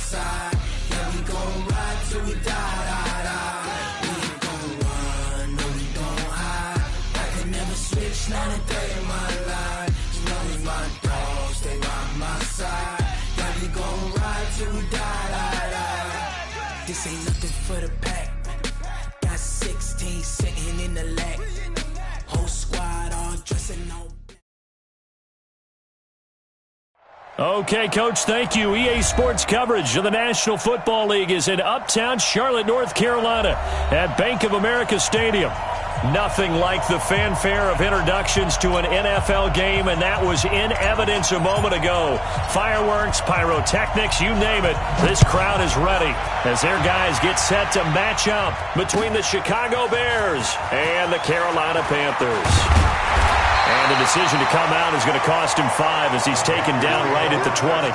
side. Yeah, we gon' ride till we die, die, die. We ain't gon' run, no, we don't hide. I can never switch, not a day in my life. As long as my dogs stay by my side. Yeah, we gon' ride till we die, die, die. This ain't nothing for the pack. Got 16 sitting in the lag. Whole squad all dressing on. Okay, Coach, thank you. EA Sports coverage of the National Football League is in uptown Charlotte, North Carolina at Bank of America Stadium. Nothing like the fanfare of introductions to an NFL game, and that was in evidence a moment ago. Fireworks, pyrotechnics, you name it. This crowd is ready as their guys get set to match up between the Chicago Bears and the Carolina Panthers. And the decision to come out is going to cost him 5 as he's taken down right at the 20.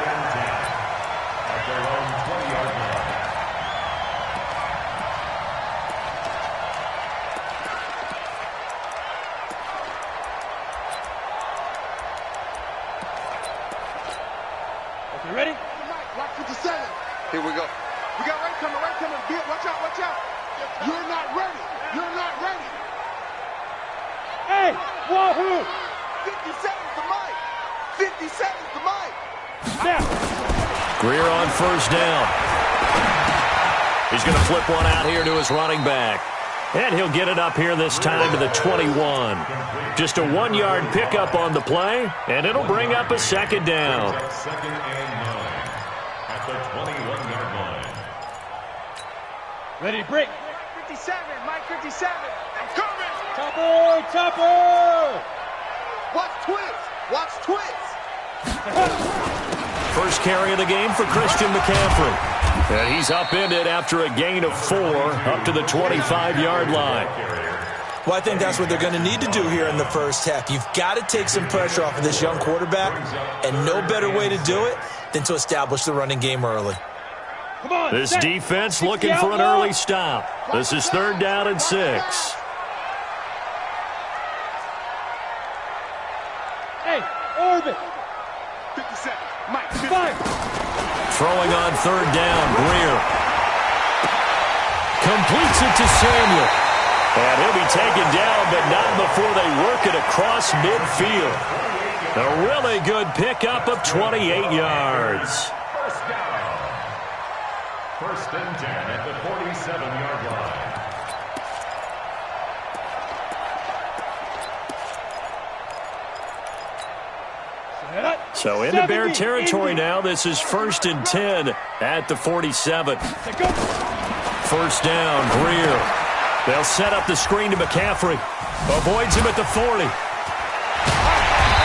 You ready? Watch 57. Here we go. We got right coming, right coming. Watch out, watch out. You're not ready. You're not ready. Hey, wahoo! 57's the mic. 57's the mic. Now. Greer on first down. He's going to flip one out here to his running back. And he'll get it up here this time to the 21. Just a 1-yard pickup on the play, and it'll bring up a second down. Second and 9 at the 21-yard line. Ready to break. 57, Mike 57. I'm coming. Topper, topper! Watch twist. Watch twist. First carry of the game for Christian McCaffrey. And he's upended after a gain of 4 up to the 25-yard line. Well, I think that's what they're going to need to do here in the first half. You've got to take some pressure off of this young quarterback, and no better way to do it than to establish the running game early. Come on, This set. defense looking for an early stop. This is 3rd down and 6. Hey, orbit. 57, Mike 50. Fire. Throwing on 3rd down, Greer. Completes it to Samuel. And he'll be taken down, but not before they work it across midfield. A really good pickup of 28 yards. First down. 1st and 10 at the 47-yard line. So into Bear territory now. This is 1st and 10 at the 47. First down, Greer. They'll set up the screen to McCaffrey. Avoids him at the 40.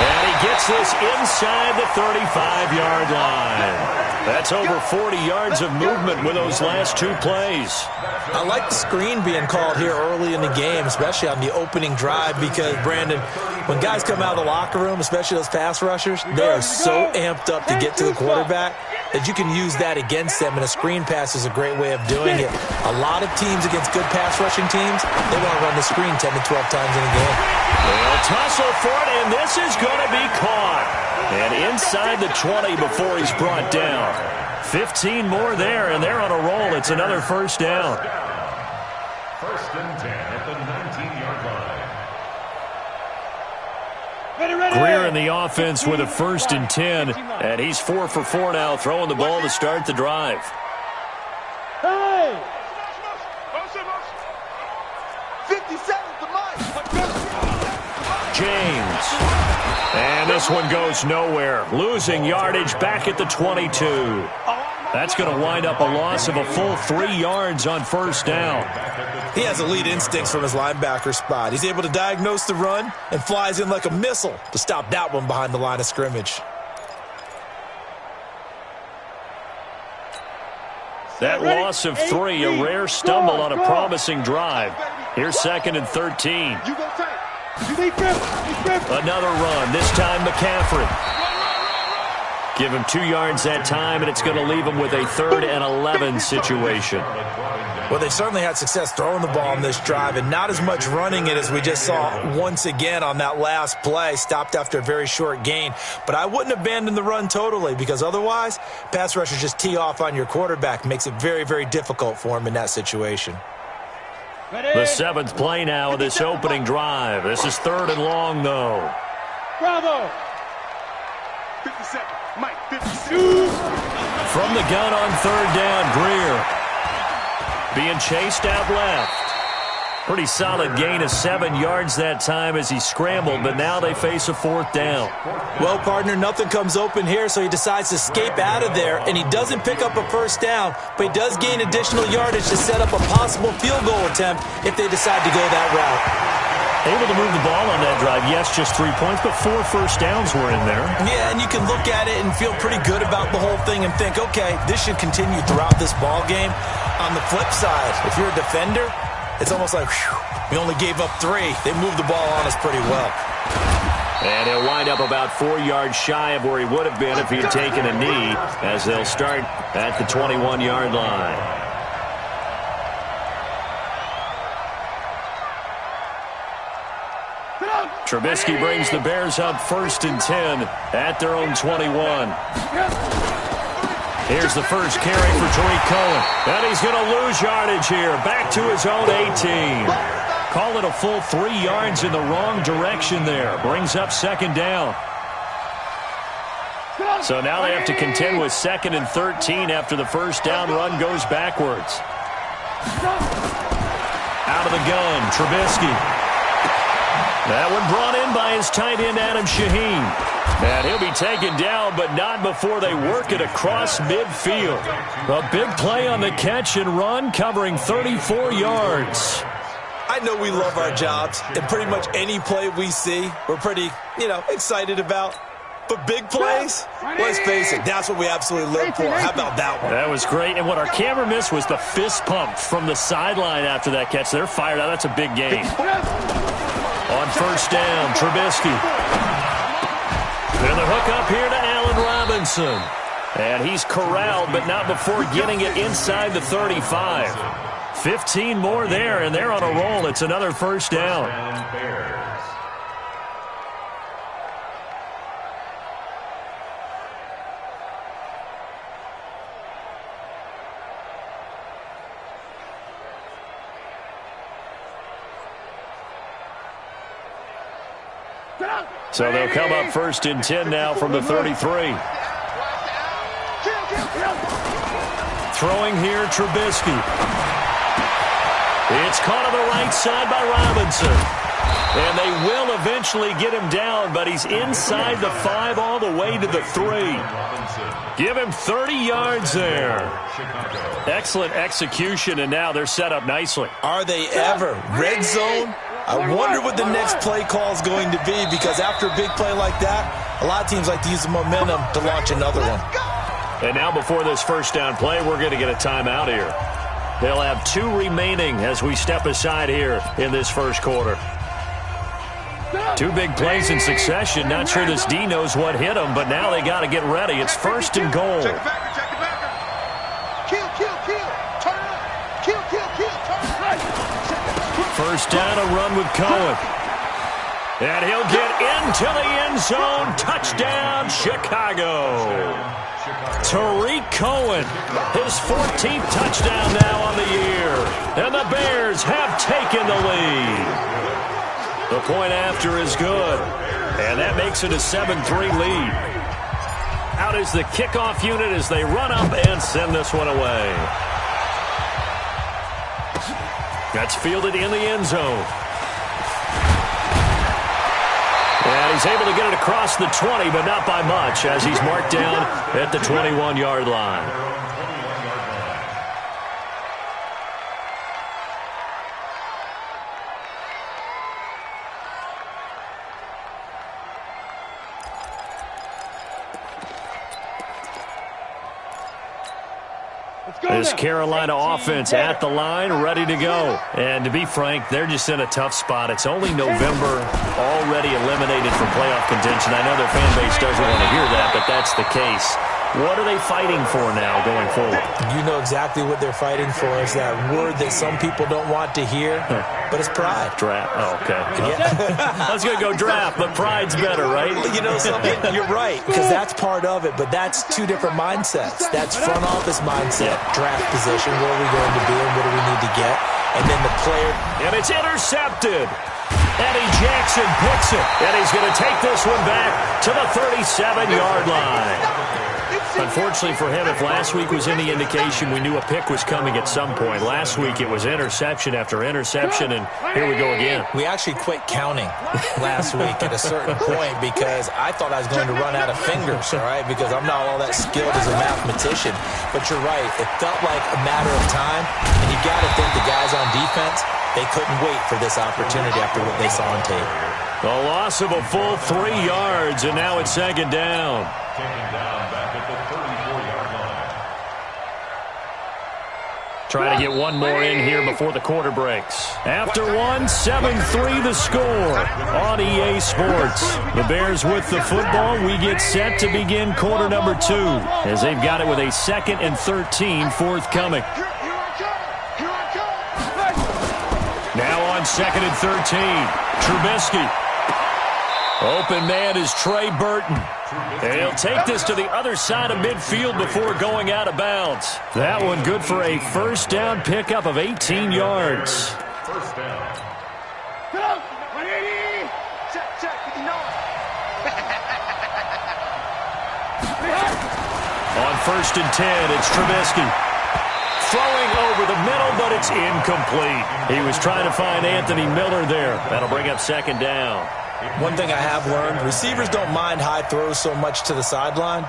And he gets this inside the 35-yard line. That's over 40 yards of movement with those last 2 plays. I like the screen being called here early in the game, especially on the opening drive, because, Brandon, when guys come out of the locker room, especially those pass rushers, they are so amped up to get to the quarterback that you can use that against them, and a screen pass is a great way of doing it. A lot of teams against good pass rushing teams, they want to run the screen 10 to 12 times in a game. They'll tussle for it, and this is going to be caught. And inside the 20 before he's brought down. 15 more there, and they're on a roll. It's another first down. 1st and 10 at the 19-yard line. Ready. Greer in the offense with a 1st and 10, and he's 4 for 4 now, throwing the ball to start the drive. Hey! 57's the mic. James. And this one goes nowhere. Losing yardage back at the 22. That's going to wind up a loss of a full 3 yards on first down. He has elite instincts from his linebacker spot. He's able to diagnose the run and flies in like a missile to stop that one behind the line of scrimmage. That loss of 3, a rare stumble on a promising drive. Here's 2nd and 13. You go tight. Another run, this time McCaffrey. Give him 2 yards that time, and it's going to leave him with a 3rd and 11 situation. Well, they've certainly had success throwing the ball on this drive and not as much running it as we just saw once again on that last play. Stopped after a very short gain. But I wouldn't abandon the run totally because otherwise, pass rushers just tee off on your quarterback. Makes it very, very difficult for him in that situation. The 7th play now of this opening drive. This is 3rd and long, though. Bravo! 57. Mike, 57. From the gun on 3rd down, Greer. Being chased out left. Pretty solid gain of 7 yards that time as he scrambled, but now they face a 4th down. Well, partner, nothing comes open here, so he decides to escape out of there, and he doesn't pick up a 1st down, but he does gain additional yardage to set up a possible field goal attempt if they decide to go that route. Able to move the ball on that drive. Yes, just 3 points, but 4 first downs were in there. Yeah, and you can look at it and feel pretty good about the whole thing and think, okay, this should continue throughout this ball game. On the flip side, if you're a defender, it's almost like, whew, we only gave up 3. They moved the ball on us pretty well. And he'll wind up about 4 yards shy of where he would have been if he had taken a knee, as they'll start at the 21-yard line. Trubisky brings the Bears up 1st and 10 at their own 21. Here's the first carry for Tariq Cohen. And he's going to lose yardage here. Back to his own 18. Call it a full 3 yards in the wrong direction there. Brings up 2nd down. So now they have to contend with 2nd and 13 after the 1st down run goes backwards. Out of the gun, Trubisky. That one brought in by his tight end, Adam Shaheen. And he'll be taken down, but not before they work it across midfield. A big play on the catch and run, covering 34 yards. I know we love our jobs, and pretty much any play we see, we're pretty, excited about. But big plays, let's face it, that's what we absolutely live for. How about that one? That was great, and what our camera missed was the fist pump from the sideline after that catch. They're fired out. That's a big game. On 1st down, Trubisky. And the hook up here to Allen Robinson. And he's corralled, but not before getting it inside the 35. 15 more there, and they're on a roll. It's another 1st down. So they'll come up 1st and 10 now from the 33. Throwing here, Trubisky. It's caught on the right side by Robinson. And they will eventually get him down, but he's inside the 5 all the way to the 3. Give him 30 yards there. Excellent execution, and now they're set up nicely. Are they ever? Red zone? I wonder what the next play call is going to be, because after a big play like that, a lot of teams like to use the momentum to launch another one. And now before this 1st down play, we're going to get a timeout here. They'll have 2 remaining as we step aside here in this 1st quarter. 2 big plays in succession. Not sure this D knows what hit him, but now they got to get ready. It's 1st and goal. Check it back. Kill. Turn it up. Kill. Turn it right. 1st down, a run with Cohen. And he'll get into the end zone. Touchdown, Chicago. Tariq Cohen, his 14th touchdown now on the year. And the Bears have taken the lead. The point after is good. And that makes it a 7-3 lead. Out is the kickoff unit as they run up and send this one away. That's fielded in the end zone. And he's able to get it across the 20, but not by much, as he's marked down at the 21-yard line. This Carolina offense at the line, ready to go. And to be frank, they're just in a tough spot. It's only November, already eliminated from playoff contention. I know their fan base doesn't want to hear that, but that's the case. What are they fighting for now going forward? You know exactly what they're fighting for. Is that word that some people don't want to hear, but it's pride. Draft. Oh, okay. Yeah. I was going to go draft, but pride's better, right? You know something? You're right, because that's part of it, but that's two different mindsets. That's front office mindset, draft position, where are we going to be and what do we need to get, and then the player. And it's intercepted. Eddie Jackson picks it, and he's going to take this one back to the 37-yard line. Unfortunately for him, if last week was any indication, we knew a pick was coming at some point. Last week it was interception after interception, and here we go again. We actually quit counting last week at a certain point because I thought I was going to run out of fingers, all right, because I'm not all that skilled as a mathematician. But you're right. It felt like a matter of time, and you got to think the guys on defense, they couldn't wait for this opportunity after what they saw on tape. A loss of a full 3 yards, and now it's second down. Taken down back at the 34-yard line. Try to get one more in here before the quarter breaks. After one, 7-3 the score on EA Sports. The Bears with the football. We get set to begin quarter number 2 as they've got it with a 2nd and 13 forthcoming. Now on 2nd and 13, Trubisky. Open man is Trey Burton. And he'll take this to the other side of midfield before going out of bounds. That one good for a first down pickup of 18 yards. First down. Go! 180! Check, 59. On 1st and 10, it's Trubisky. Throwing over the middle, but it's incomplete. He was trying to find Anthony Miller there. That'll bring up 2nd down. One thing I have learned, receivers don't mind high throws so much to the sideline,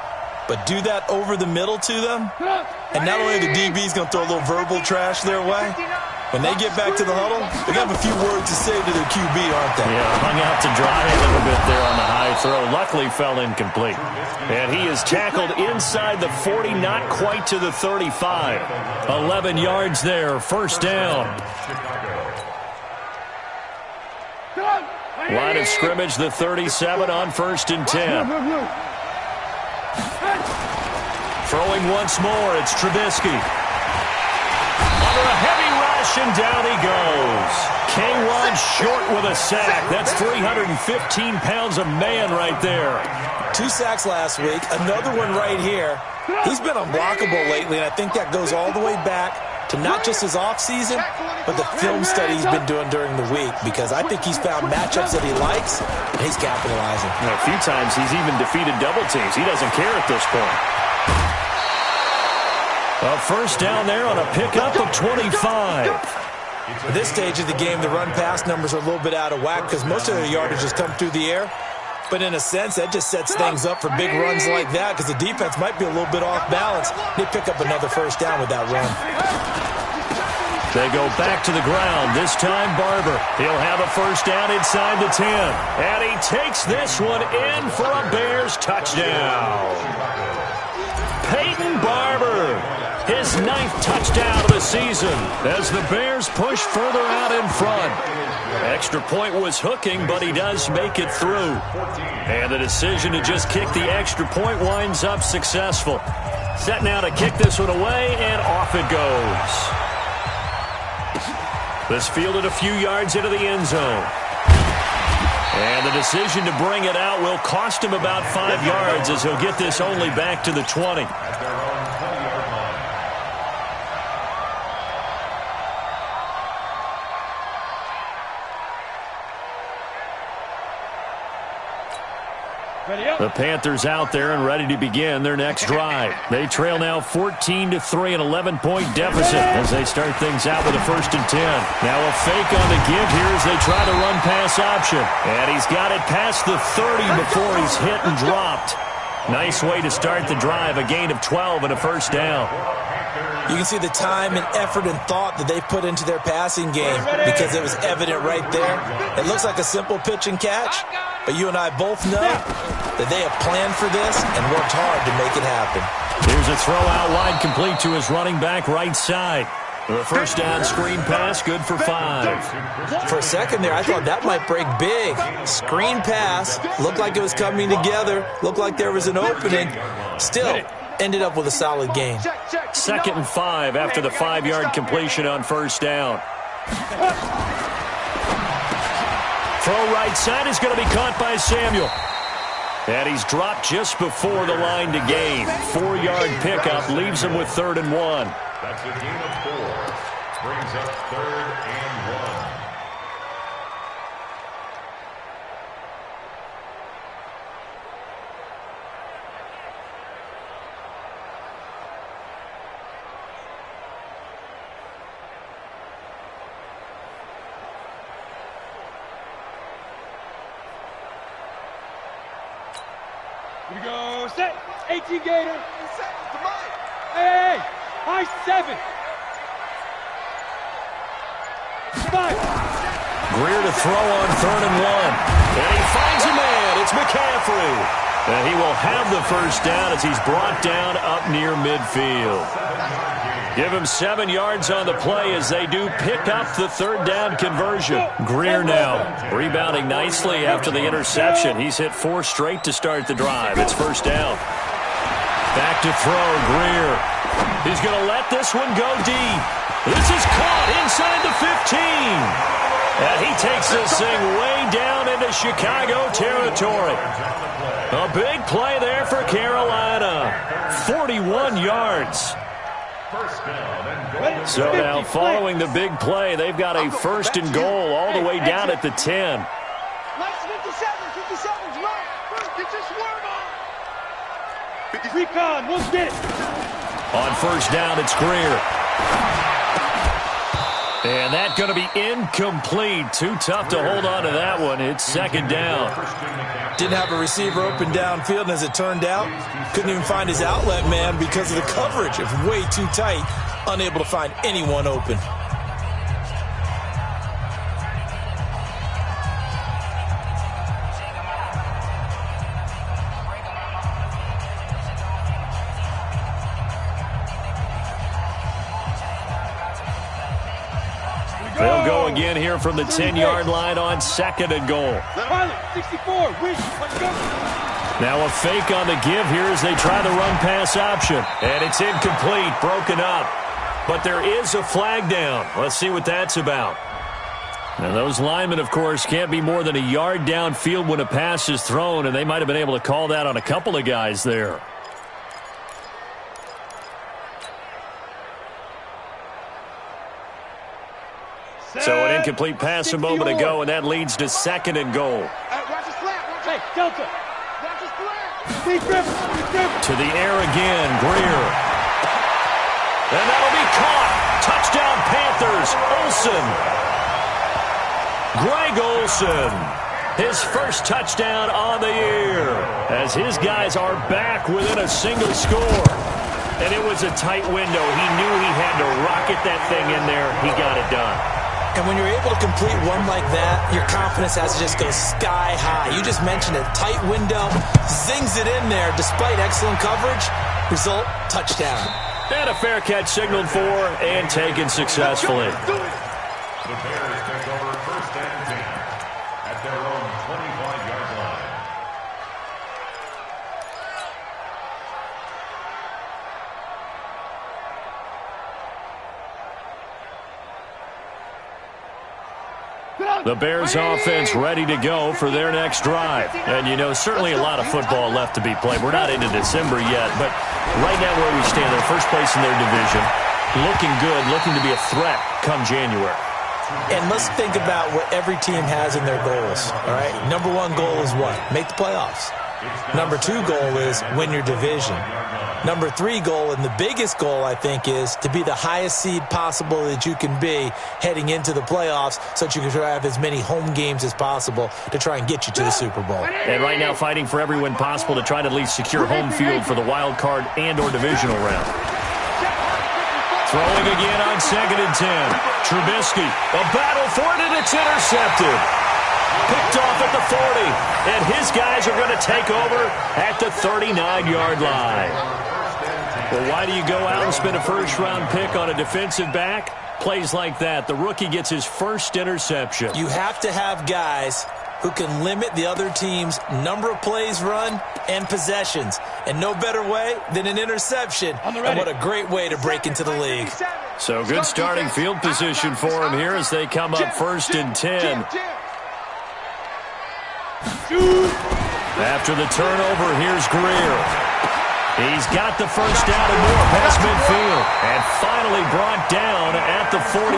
but do that over the middle to them, and not only the DB's going to throw a little verbal trash their way, when they get back to the huddle, they're going to have a few words to say to their QB, aren't they? Yeah, hung out to dry a little bit there on the high throw. Luckily fell incomplete. And he is tackled inside the 40, not quite to the 35. 11 yards there, first down. Line of scrimmage, the 37 on 1st and 10. Throwing once more, it's Trubisky. Under a heavy rush, and down he goes. K1 short with a sack. That's 315 pounds of man right there. 2 sacks last week, another one right here. He's been unblockable lately, and I think that goes all the way back to not just his offseason, but the film study he's been doing during the week, because I think he's found matchups that he likes, and he's capitalizing. A few times he's even defeated double teams. He doesn't care at this point. A first down there on a pickup of 25. At this stage of the game, the run-pass numbers are a little bit out of whack because most of the yardage has come through the air. But in a sense, that just sets things up for big runs like that because the defense might be a little bit off balance. They pick up another first down with that run. They go back to the ground. This time, Barber. He'll have a first down inside the 10. And he takes this one in for a Bears touchdown. Peyton Barber, his 9th touchdown of the season as the Bears push further out in front. Extra point was hooking, but he does make it through. And the decision to just kick the extra point winds up successful. Set now to kick this one away, and off it goes. This fielded a few yards into the end zone. And the decision to bring it out will cost him about 5 yards as he'll get this only back to the 20. At their own 20-yard line. The Panthers out there and ready to begin their next drive. They trail now 14-3, an 11-point deficit as they start things out with a 1st and 10. Now a fake on the give here as they try to run pass option. And he's got it past the 30 before he's hit and dropped. Nice way to start the drive, a gain of 12 and a first down. You can see the time and effort and thought that they put into their passing game because it was evident right there. It looks like a simple pitch and catch, but you and I both know that they have planned for this and worked hard to make it happen. Here's a throw out wide, complete to his running back right side. The first down screen pass, good for 5. For a second there, I thought that might break big. Screen pass, looked like it was coming together, looked like there was an opening. Still, ended up with a solid gain. 2nd and 5 after the 5-yard completion on first down. Throw right side is going to be caught by Samuel. And he's dropped just before the line to gain. 4-yard pickup leaves him with 3rd and 1. That's a gain of 4. Brings up 3rd and 1. Here we go. Set. 18 Gator. Hey. High 7. 5. Greer to throw on 3rd and 1. And he finds a man. It's McCaffrey. And he will have the first down as he's brought down up near midfield. Give him 7 yards on the play as they do pick up the 3rd down conversion. Greer now rebounding nicely after the interception. He's hit 4 straight to start the drive. It's first down. Back to throw, Greer. He's going to let this one go deep. This is caught inside the 15. And he takes this thing way down into Chicago territory. A big play there for Carolina. 41 yards. So now following the big play, they've got a 1st and goal all the way down at the 10. Recon, we'll get it. On first down, it's Greer. And that's going to be incomplete. Too tough to hold on to that one. It's 2nd down. Didn't have a receiver open downfield, and as it turned out, couldn't even find his outlet man because of the coverage. It was way too tight, unable to find anyone open. They'll go again here from the 10-yard line on 2nd and goal. Pilot, 64, win, let's go. Now a fake on the give here as they try the run-pass option. And it's incomplete, broken up. But there is a flag down. Let's see what that's about. Now those linemen, of course, can't be more than a yard downfield when a pass is thrown, and they might have been able to call that on a couple of guys there. So an incomplete pass a moment ago, and that leads to 2nd and goal. Hey, Delta. To the air again, Greer. And that'll be caught. Touchdown Panthers, Olsen. Greg Olsen, his first touchdown on the year, as his guys are back within a single score. And it was a tight window. He knew he had to rocket that thing in there. He got it done. And when you're able to complete one like that, your confidence has to just go sky high. You just mentioned it. Tight window, zings it in there despite excellent coverage. Result, touchdown. And a fair catch signaled for and taken successfully. The Bears take over 1st and 10 at their own 25-yard line. The Bears offense ready to go for their next drive. And, you know, certainly a lot of football left to be played. We're not into December yet, but right now where we stand, they're first place in their division, looking good, looking to be a threat come January. And let's think about what every team has in their goals, all right? Number 1 goal is what? Make the playoffs. Number 2 goal is win your division. Number 3 goal, and the biggest goal, I think, is to be the highest seed possible that you can be heading into the playoffs so that you can have as many home games as possible to try and get you to the Super Bowl. And right now fighting for every win possible to try to at least secure home field for the wild card and or divisional round. Throwing again on 2nd and 10. Trubisky, a battle for it, and it's intercepted. Picked off at the 40, and his guys are going to take over at the 39-yard line. Well, why do you go out and spend a first-round pick on a defensive back? Plays like that. The rookie gets his first interception. You have to have guys who can limit the other team's number of plays run and possessions. And no better way than an interception. And what a great way to break into the league. So good starting field position for him here as they come up 1st and 10. After the turnover, here's Greer. He's got the first down and more past midfield. And finally brought down at the 43.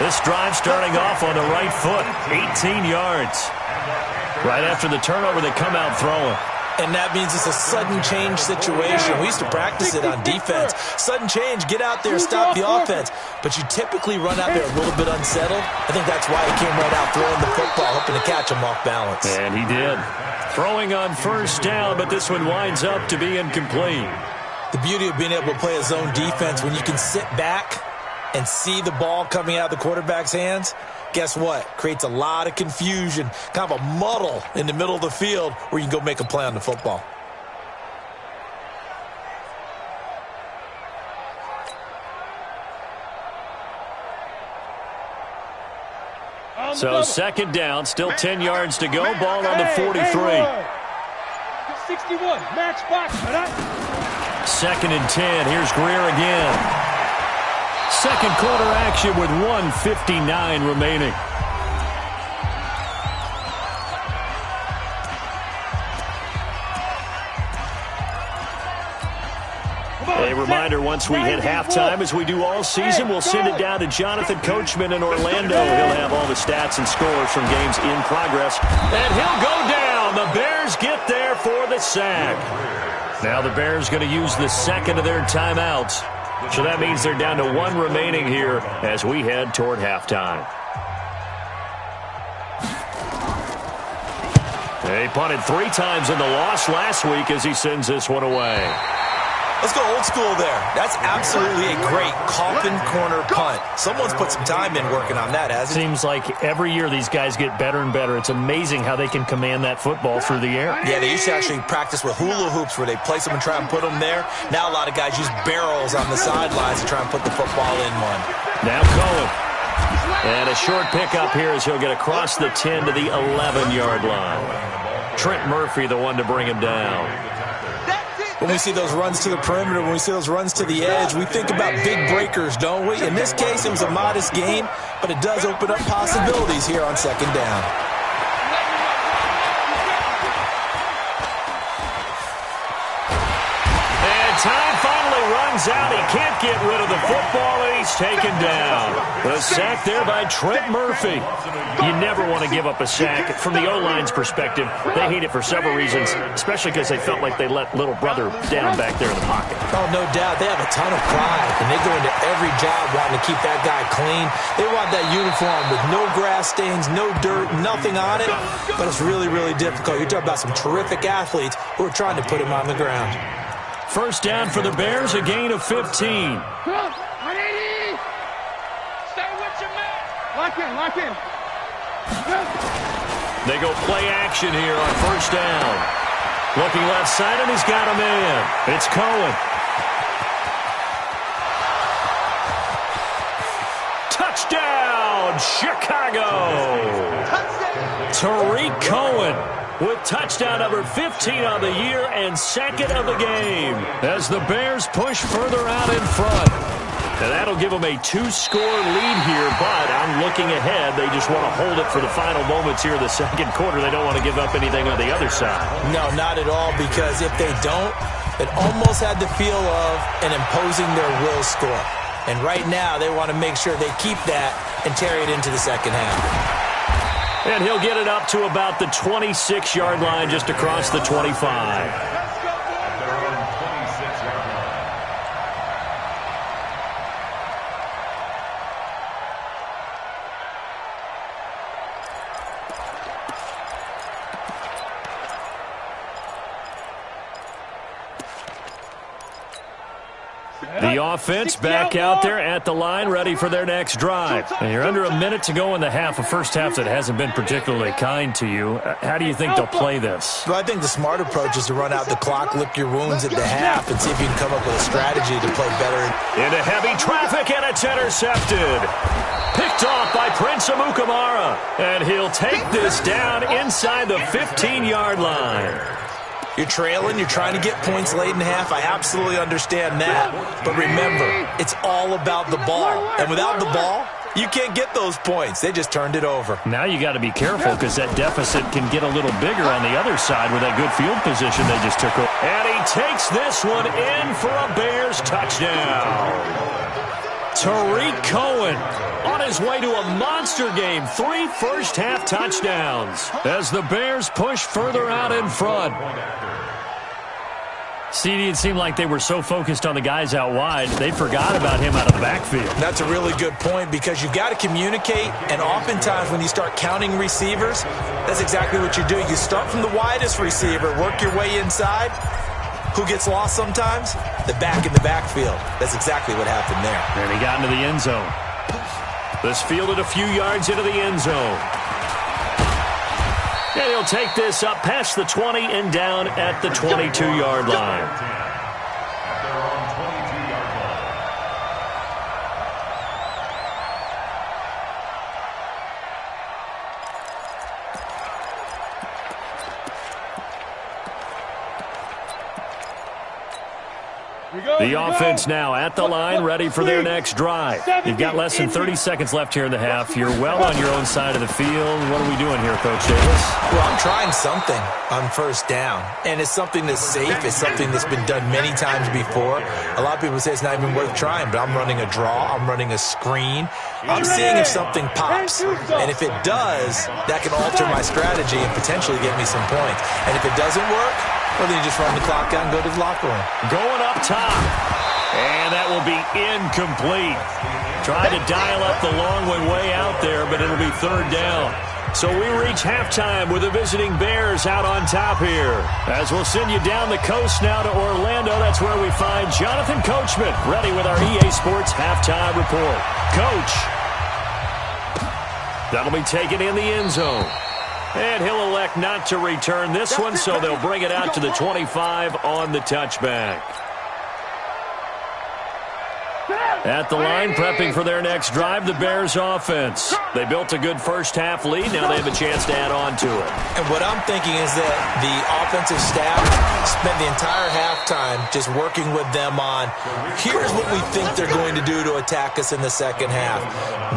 This drive starting off on the right foot. 18 yards. Right after the turnover, they come out throwing. And that means it's a sudden change situation. We used to practice it on defense. Sudden change, get out there, stop the offense. But you typically run out there a little bit unsettled. I think that's why he came right out throwing the football, hoping to catch him off balance. And he did. Throwing on first down, but this one winds up to be incomplete. The beauty of being able to play a zone defense when you can sit back and see the ball coming out of the quarterback's hands, guess what? Creates a lot of confusion, kind of a muddle in the middle of the field where you can go make a play on the football. So 2nd down, still 10 yards to go. Ball on the 43. 61, match box. 2nd and 10. Here's Greer again. Second quarter action with 1:59 remaining. A reminder, once we hit halftime, as we do all season, we'll send it down to Jonathan Coachman in Orlando. He'll have all the stats and scores from games in progress. And he'll go down. The Bears get there for the sack. Now the Bears going to use the second of their timeouts. So that means they're down to 1 remaining here as we head toward halftime. They punted 3 times in the loss last week as he sends this one away. Let's go old school there. That's absolutely a great coffin corner punt. Someone's put some time in working on that, hasn't it? Seems like every year these guys get better and better. It's amazing how they can command that football through the air. Yeah, they used to actually practice with hula hoops where they place them and try and put them there. Now a lot of guys use barrels on the sidelines to try and put the football in one. Now Cohen. And a short pickup here as he'll get across the 10 to the 11-yard line. Trent Murphy, the one to bring him down. When we see those runs to the perimeter, when we see those runs to the edge, we think about big breakers, don't we? In this case, it was a modest gain, but it does open up possibilities here on 2nd down. And time finally runs out. He can't get rid of the football, and he's taken down. The sack there by Trent Murphy. You never want to give up a sack. From the O-line's perspective, they hate it for several reasons, especially because they felt like they let little brother down back there in the pocket. Oh, no doubt. They have a ton of pride, and they go into every job wanting to keep that guy clean. They want that uniform with no grass stains, no dirt, nothing on it, but it's really, really difficult. You're talking about some terrific athletes who are trying to put him on the ground. First down for the Bears, a gain of 15. Stay with your man. Lock in. They go play action here on first down. Looking left side, and he's got him in. It's Cohen. Touchdown, Chicago! Tariq Cohen with touchdown number 15 on the year and 2nd of the game as the Bears push further out in front. And that'll give them a 2-score lead here, but I'm looking ahead. They just want to hold it for the final moments here in the 2nd quarter. They don't want to give up anything on the other side. No, not at all, because if they don't, it almost had the feel of an imposing their will score. And right now, they want to make sure they keep that and carry it into the 2nd half. And he'll get it up to about the 26-yard line, just across the 25. The The offense back out there at the line, ready for their next drive. And you're under a minute to go in the half, a first half that hasn't been particularly kind to you. How do you think they'll play this? Well, I think the smart approach is to run out the clock, lick your wounds at the half, and see if you can come up with a strategy to play better. Into heavy traffic, and it's intercepted. Picked off by Prince Amukamara. And he'll take this down inside the 15-yard line. You're trailing, you're trying to get points late in the half. I absolutely understand that. But remember, it's all about the ball. And without the ball, you can't get those points. They just turned it over. Now you got to be careful because that deficit can get a little bigger on the other side with that good field position they just took over. And he takes this one in for a Bears touchdown. Tariq Cohen on his way to a monster game. 3 first-half touchdowns as the Bears push further out in front. CD, it seemed like they were so focused on the guys out wide, they forgot about him out of the backfield. That's a really good point because you've got to communicate, and oftentimes when you start counting receivers, that's exactly what you're doing. You start from the widest receiver, work your way inside. Who gets lost sometimes? The back in the backfield. That's exactly what happened there. And he got into the end zone. This fielded a few yards into the end zone. And he'll take this up past the 20 and down at the 22-yard line. The offense now at the line, ready for their next drive. You've got less than 30 seconds left here in the half. You're well on your own side of the field. What are we doing here, Coach Davis? Well, I'm trying something on first down, and it's something that's safe. It's something that's been done many times before. A lot of people say it's not even worth trying, but I'm running a draw. I'm running a screen. I'm seeing if something pops, and if it does, that can alter my strategy and potentially get me some points. And if it doesn't work, well, then you just run the clock out and go to the locker room. Going up top. And that will be incomplete. Tried to dial up the long one way out there, but it'll be third down. So we reach halftime with the visiting Bears out on top here. As we'll send you down the coast now to Orlando, that's where we find Jonathan Coachman, ready with our EA Sports Halftime Report. Coach. That'll be taken in the end zone. And he'll elect not to return this one, so they'll bring it out to the 25 on the touchback. At the line, prepping for their next drive, the Bears offense. They built a good first-half lead. Now they have a chance to add on to it. And what I'm thinking is that the offensive staff spent the entire halftime just working with them on, here's what we think they're going to do to attack us in the second half.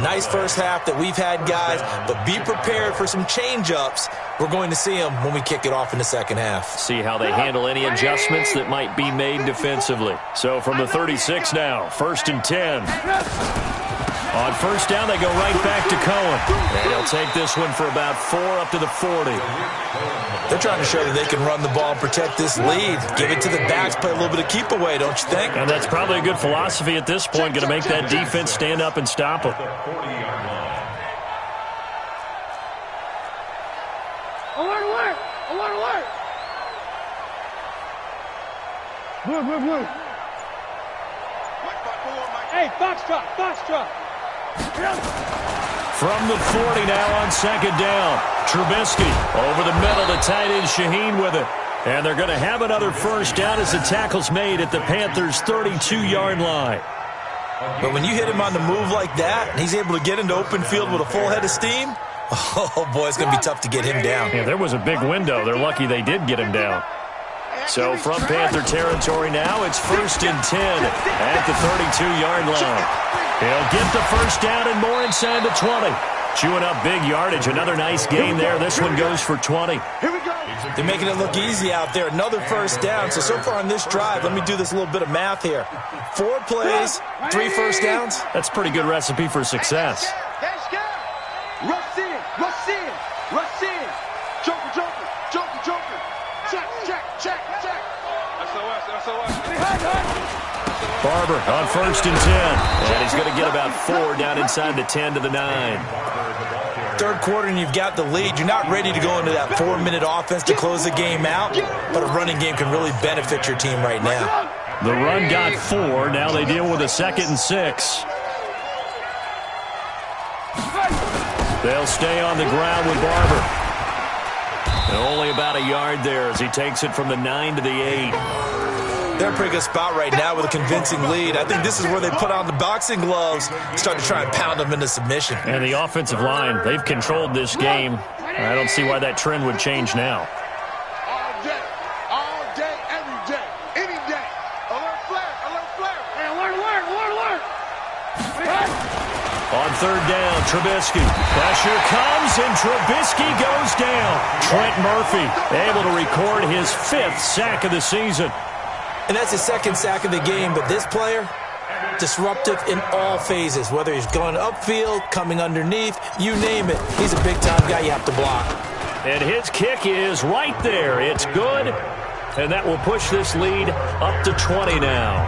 Nice first half that we've had, guys, but be prepared for some change-ups. We're going to see them when we kick it off in the second half. See how they handle any adjustments that might be made defensively. So from the 36 now, 1st and 10. On first down, they go right back to Cohen. And he'll take this one for about 4 up to the 40. They're trying to show that they can run the ball and protect this lead. Give it to the backs, play a little bit of keep away, don't you think? And that's probably a good philosophy at this point, going to make that defense stand up and stop them. Alert, alert! Alert, alert! Blue. Hey, Foxtrot, Foxtrot! From the 40 now on second down. Trubisky over the middle to tight end Shaheen with it. And they're going to have another first down as the tackle's made at the Panthers' 32-yard line. But when you hit him on the move like that, and he's able to get into open field with a full head of steam, oh, boy, it's going to be tough to get him down. Yeah, there was a big window. They're lucky they did get him down. So from Panther territory now, it's 1st and 10 at the 32-yard line. He'll get the first down and more inside the 20. Chewing up big yardage. Another nice gain there. This one goes for 20. Here we go. They're making it look easy out there. Another first down. So far on this drive, let me do this little bit of math here. 4 plays, 3 first downs. That's a pretty good recipe for success. Rush in, rush in, rush in. Joker, joker, joker, joker. Check. Barber on 1st and 10. And he's going to get about 4 down inside the 10 to the 9. Third quarter and you've got the lead. You're not ready to go into that 4-minute offense to close the game out, but a running game can really benefit your team right now. The run got 4. Now they deal with a 2nd and 6. They'll stay on the ground with Barber. And only about a yard there as he takes it from the 9 to the 8. They're in a pretty good spot right now with a convincing lead. I think this is where they put on the boxing gloves and start to try and pound them into submission. And the offensive line, they've controlled this game. I don't see why that trend would change now. All day, every day, any day. Alert flare, alert flare. Hey, alert. On 3rd down, Trubisky. Pressure comes, and Trubisky goes down. Trent Murphy able to record his 5th sack of the season. And that's his 2nd sack of the game, but this player, disruptive in all phases, whether he's going upfield, coming underneath, you name it. He's a big-time guy you have to block. And his kick is right there. It's good, and that will push this lead up to 20 now.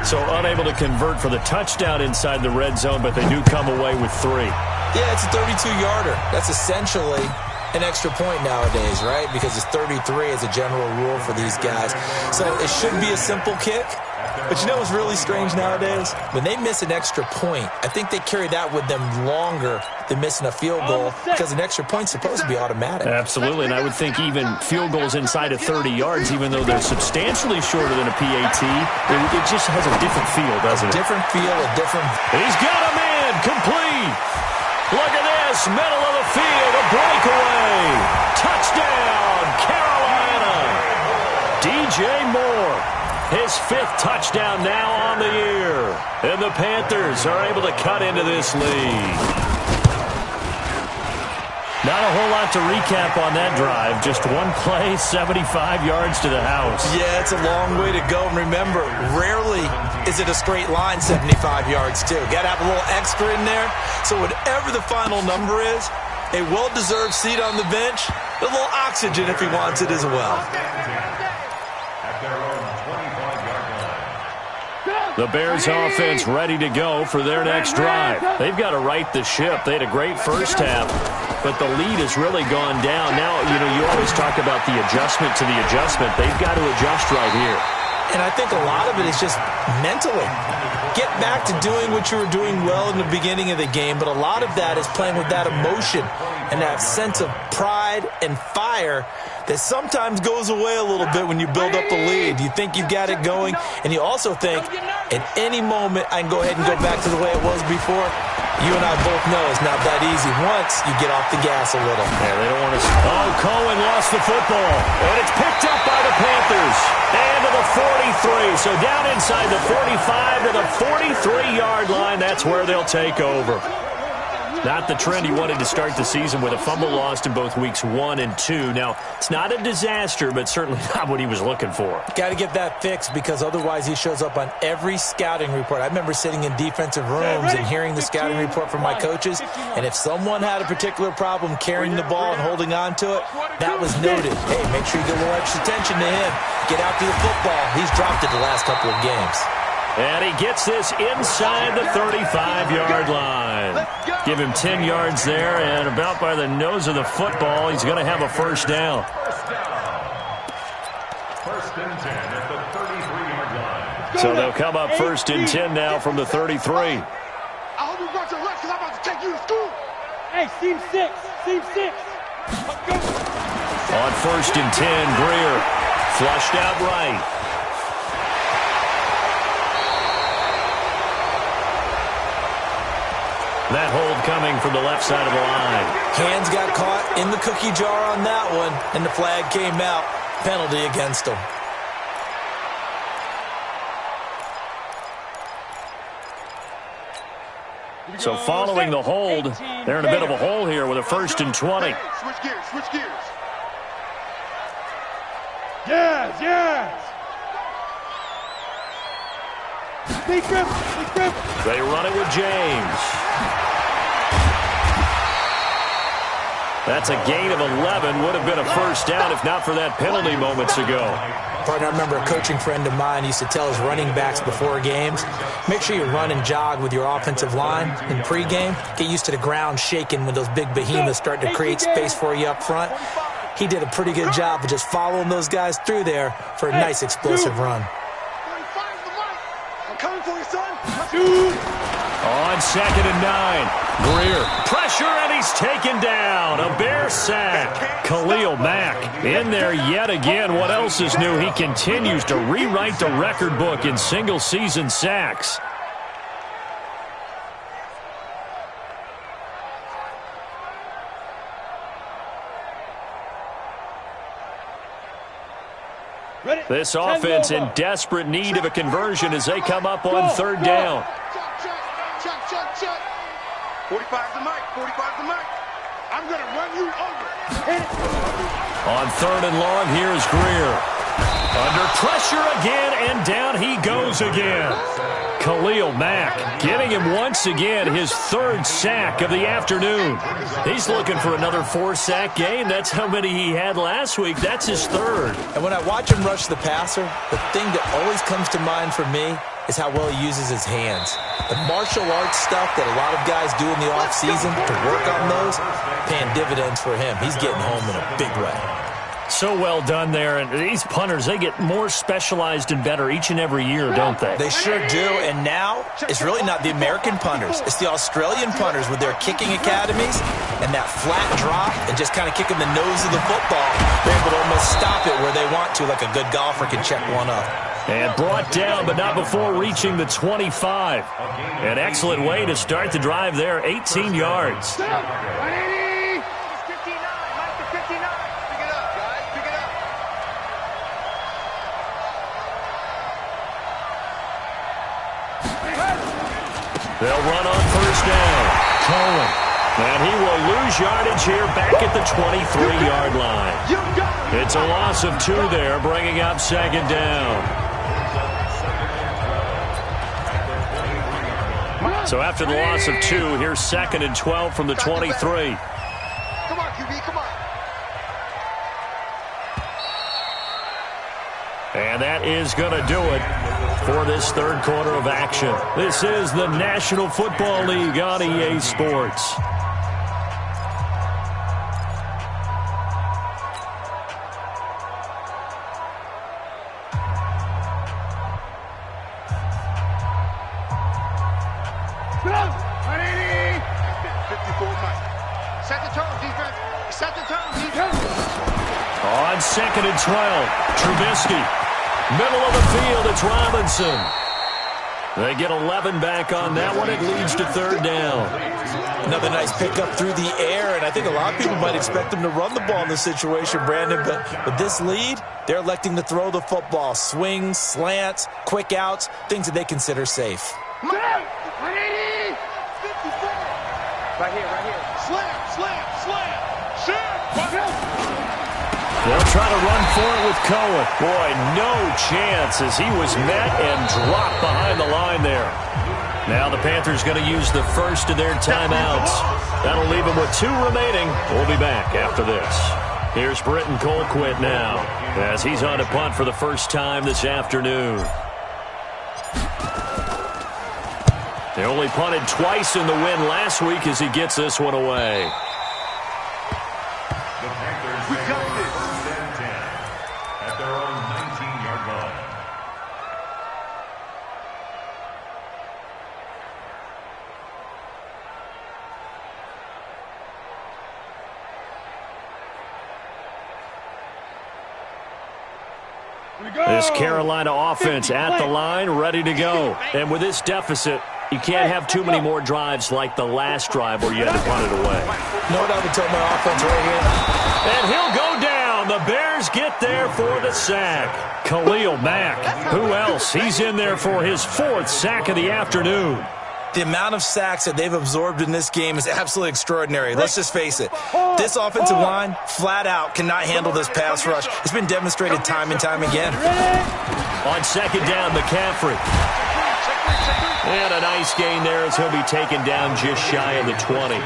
So unable to convert for the touchdown inside the red zone, but they do come away with 3. Yeah, it's a 32-yarder. That's essentially an extra point nowadays, right? Because it's 33 as a general rule for these guys. So it should be a simple kick. But you know what's really strange nowadays? When they miss an extra point, I think they carry that with them longer than missing a field goal because an extra point's supposed to be automatic. Absolutely, and I would think even field goals inside of 30 yards, even though they're substantially shorter than a PAT, it just has a different feel, doesn't it? Different feel, a different... He's got a man, complete. Look at this, middle of the field, a breakaway. Touchdown, Carolina. DJ Moore. His 5th touchdown now on the year. And the Panthers are able to cut into this lead. Not a whole lot to recap on that drive. Just one play, 75 yards to the house. Yeah, it's a long way to go. And remember, rarely is it a straight line 75 yards, too. Got to have a little extra in there. So whatever the final number is, a well-deserved seat on the bench, a little oxygen if he wants it as well. The Bears offense ready to go for their next drive. They've got to right the ship. They had a great first half, but the lead has really gone down. Now, you always talk about the adjustment to the adjustment. They've got to adjust right here. And I think a lot of it is just mentally. Get back to doing what you were doing well in the beginning of the game, but a lot of that is playing with that emotion and that sense of pride and fire that sometimes goes away a little bit when you build up the lead. You think you've got it going, and you also think at any moment I can go ahead and go back to the way it was before. You and I both know it's not that easy once you get off the gas a little. Yeah, they don't want to... Oh, Cohen lost the football, and it's picked up by the Panthers. And to the 43, so down inside the 45 to the 43-yard line. That's where they'll take over. Not the trend he wanted to start the season with a fumble lost in both weeks 1 and 2. Now, it's not a disaster, but certainly not what he was looking for. Got to get that fixed because otherwise he shows up on every scouting report. I remember sitting in defensive rooms and hearing the scouting report from my coaches, and if someone had a particular problem carrying the ball and holding on to it, that was noted. Hey, make sure you get a little extra attention to him. Get after the football. He's dropped it the last couple of games. And he gets this inside the 35-yard line. Give him 10 yards there, and about by the nose of the football, he's going to have a first down. First and 10 at the 33-yard line. So they'll come up first and 10 now from the 33. I hope you brought your lunch because I'm about to take you to school. Hey, seam 6. Let's go. On first and 10, Greer flushed out right. That hold coming from the left side of the line. Hands got caught in the cookie jar on that one, and the flag came out. Penalty against him. So following the hold, they're in a bit of a hole here with a first and 20. Switch gears, switch gears. Yes. Big grip. They run it with James. That's a gain of 11. Would have been a first down if not for that penalty moments ago. Partner, I remember a coaching friend of mine used to tell his running backs before games, make sure you run and jog with your offensive line in pregame. Get used to the ground shaking when those big behemoths start to create space for you up front. He did a pretty good job of just following those guys through there for a nice explosive run. On 2nd and 9, Greer. Pressure, and he's taken down. A Bear sack. Khalil Mack in there yet again. What else is new? He continues to rewrite the record book in single-season sacks. This offense in desperate need of a conversion as they come up on 3rd down. Check. 45 the mic. 45 the mic. I'm going to run you over. On 3rd and long, here's Greer. Under pressure again, and down he goes again. Khalil Mack getting him once again his 3rd sack of the afternoon. He's looking for another 4-sack game. That's how many he had last week. That's his 3rd. And when I watch him rush the passer, the thing that always comes to mind for me is how well he uses his hands. The martial arts stuff that a lot of guys do in the offseason to work on those, paying dividends for him. He's getting home in a big way. So well done there. And these punters, they get more specialized and better each and every year, don't they? They sure do. And now, it's really not the American punters. It's the Australian punters with their kicking academies and that flat drop and just kind of kicking the nose of the football. They're able to almost stop it where they want to, like a good golfer can check one up. And brought down, but not before reaching the 25. An excellent way to start the drive there, 18 yards. They'll run on 1st down. Cohen. And he will lose yardage here back at the 23-yard line. It's a loss of 2 there, bringing up 2nd down. So after the loss of 2, here's 2nd and 12 from the 23. Come on, QB, come on. And that is going to do it for this 3rd quarter of action. This is the National Football League on EA Sports. On 2nd and 12, Trubisky. Middle of the field, it's Robinson. They get 11 back on that one. It leads to 3rd down. Another nice pickup through the air, and I think a lot of people might expect them to run the ball in this situation, Brandon, but with this lead, they're electing to throw the football. Swings, slants, quick outs, things that they consider safe. Right here. Slam. They'll try to run for it with Cohen. Boy, no chance as he was met and dropped behind the line there. Now the Panthers going to use the first of their timeouts. That'll leave them with 2 remaining. We'll be back after this. Here's Britton Colquitt now as he's on to punt for the first time this afternoon. They only punted twice in the win last week as he gets this one away. We got this. 1st and 10 at their own 19-yard line. This Carolina offense at the line, ready to go. And with this deficit, you can't have too many more drives like the last drive where you had to punt it away. You know what I would tell my offense right here? And he'll go down. The Bears get there for the sack. Khalil Mack. Who else? He's in there for his 4th sack of the afternoon. The amount of sacks that they've absorbed in this game is absolutely extraordinary. Let's just face it. This offensive line, flat out, cannot handle this pass rush. It's been demonstrated time and time again. On 2nd down, McCaffrey. And a nice gain there as he'll be taken down just shy of the 20.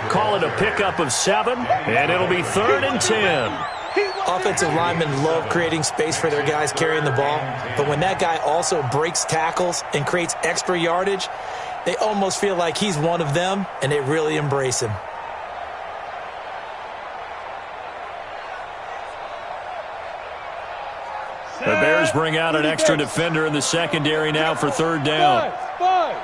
Call it a pickup of 7, and it'll be 3rd and 10. Offensive linemen love creating space for their guys carrying the ball, but when that guy also breaks tackles and creates extra yardage, they almost feel like he's one of them, and they really embrace him. The Bears Bears bring out an extra defender in the secondary now for third down. Five.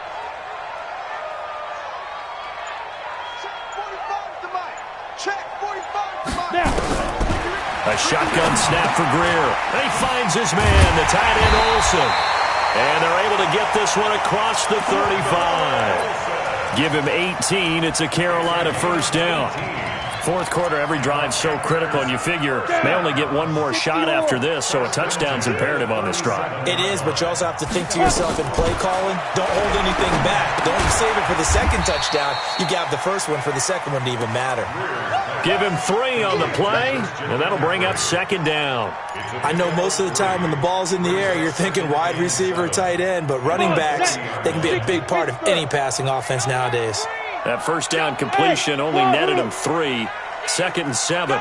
A shotgun snap for Greer. And he finds his man, the tight end Olsen. And they're able to get this one across the 35. Give him 18. It's a Carolina first down. Fourth quarter, every drive's so critical, and you figure they only get one more shot after this, so a touchdown's imperative on this drive. It is, but you also have to think to yourself in play calling, don't hold anything back. Don't save it for the second touchdown. You got the first one for the second one to even matter. Give him 3 on the play, and that'll bring up second down. I know most of the time when the ball's in the air, you're thinking wide receiver, tight end, but running backs, they can be a big part of any passing offense nowadays. That first down completion only netted him 3. Second and 7.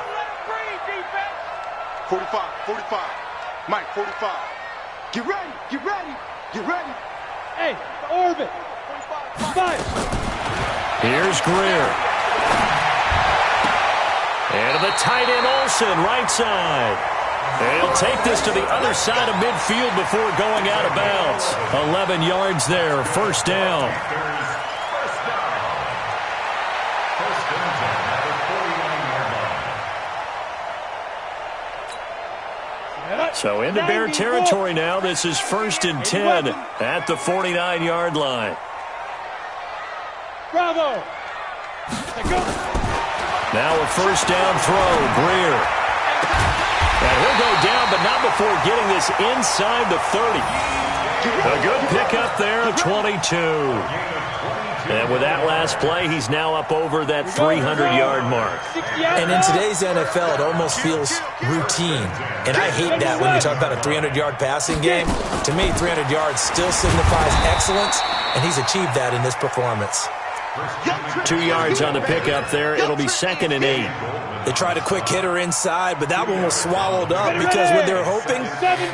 45, 45. Mike, 45. Get ready, get ready, get ready. Hey, orbit. 5. Here's Greer. And to the tight end Olsen, right side. They'll take this to the other side of midfield before going out of bounds. 11 yards there, first down. So into Bear territory now. This is 1st and 10 at the 49-yard line. Bravo. Now a first down throw, Greer. And he'll go down, but not before getting this inside the 30. A good pickup there, 22. And with that last play, he's now up over that 300-yard mark. And in today's NFL, it almost feels routine. And I hate that when you talk about a 300-yard passing game. To me, 300 yards still signifies excellence, and he's achieved that in this performance. 2 yards on the pickup there. It'll be 2nd and 8. They tried a quick hitter inside, but that one was swallowed up because what they're hoping,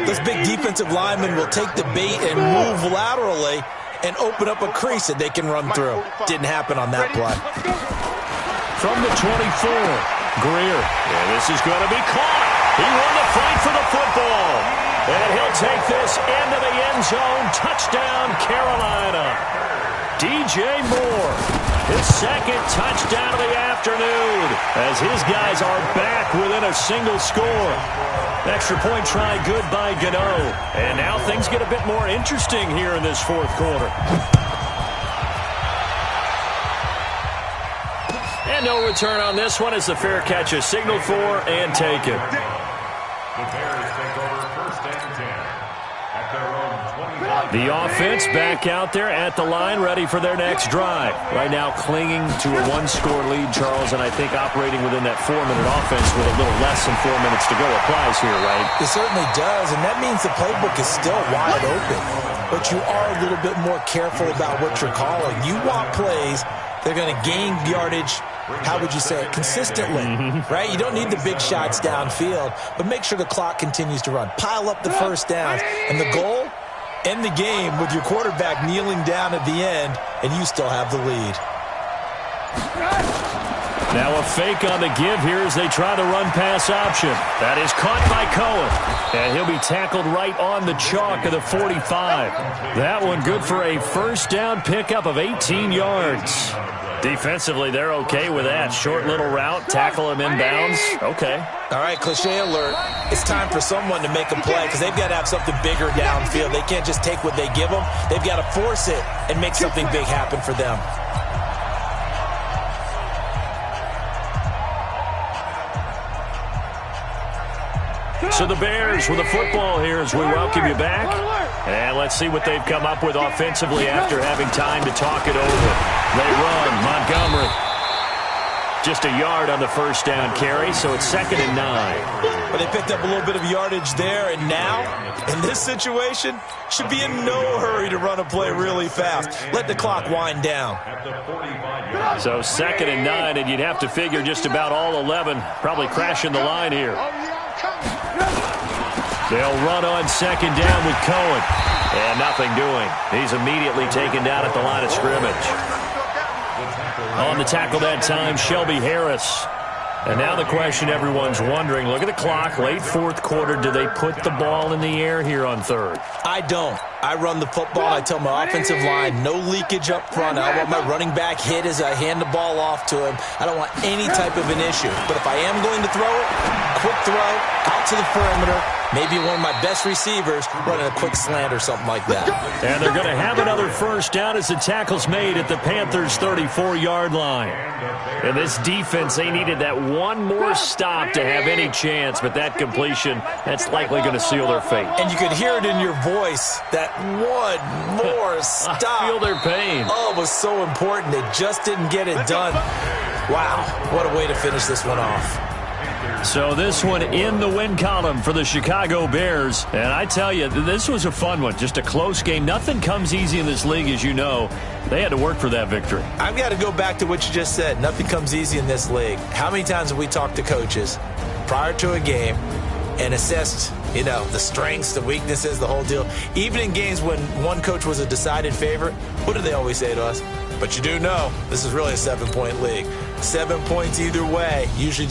those big defensive linemen will take the bait and move laterally and open up a crease that they can run through. Didn't happen on that play. From the 24, Greer. And this is going to be caught. He won the fight for the football. And he'll take this into the end zone. Touchdown, Carolina. DJ Moore, his second touchdown of the afternoon as his guys are back within a single score. Extra point try good by Gano. And now things get a bit more interesting here in this fourth quarter. And no return on this one as the fair catch is signaled for and taken. The Bears take over 1st and 10 at their own 25. The offense back out there at the line, ready for their next drive. Right now clinging to a 1-score lead, Charles, and I think operating within that 4-minute offense with a little less than 4 minutes to go applies here, right? It certainly does, and that means the playbook is still wide open. But you are a little bit more careful about what you're calling. You want plays that are going to gain yardage, how would you say it, consistently, right? You don't need the big shots downfield, but make sure the clock continues to run. Pile up the first downs, and the goal, end the game with your quarterback kneeling down at the end, and you still have the lead. Now a fake on the give here as they try the run-pass option. That is caught by Cohen, and he'll be tackled right on the chalk of the 45. That one good for a first down pickup of 18 yards. Defensively, they're okay with that. Short little route, tackle him inbounds. Okay. All right, cliche alert. It's time for someone to make a play because they've got to have something bigger downfield. They can't just take what they give them. They've got to force it and make something big happen for them. So the Bears with the football here as we welcome you back. And let's see what they've come up with offensively after having time to talk it over. They run. Montgomery. Just a yard on the first down carry, so it's 2nd and 9. But they picked up a little bit of yardage there, and now, in this situation, should be in no hurry to run a play really fast. Let the clock wind down. So 2nd and 9, and you'd have to figure just about all 11 probably crashing the line here. They'll run on 2nd down with Cohen. And nothing doing. He's immediately taken down at the line of scrimmage. On the tackle that time, Shelby Harris. And now the question everyone's wondering, look at the clock, late fourth quarter, do they put the ball in the air here on third? I don't. I run the football, and I tell my offensive line, no leakage up front. I want my running back hit as I hand the ball off to him. I don't want any type of an issue. But if I am going to throw it, quick throw, out to the perimeter, maybe one of my best receivers running a quick slant or something like that. And they're going to have another first down as the tackle's made at the Panthers' 34-yard line. And this defense, they needed that one more stop to have any chance, but that completion, that's likely going to seal their fate. And you could hear it in your voice, that one more stop. I feel their pain. Oh, it was so important. They just didn't get it done. Wow, what a way to finish this one off. So this one in the win column for the Chicago Bears. And I tell you, this was a fun one. Just a close game. Nothing comes easy in this league, as you know. They had to work for that victory. I've got to go back to what you just said. Nothing comes easy in this league. How many times have we talked to coaches prior to a game and assessed, the strengths, the weaknesses, the whole deal? Even in games when one coach was a decided favorite, what do they always say to us? But you do know this is really a 7-point league. 7 points either way usually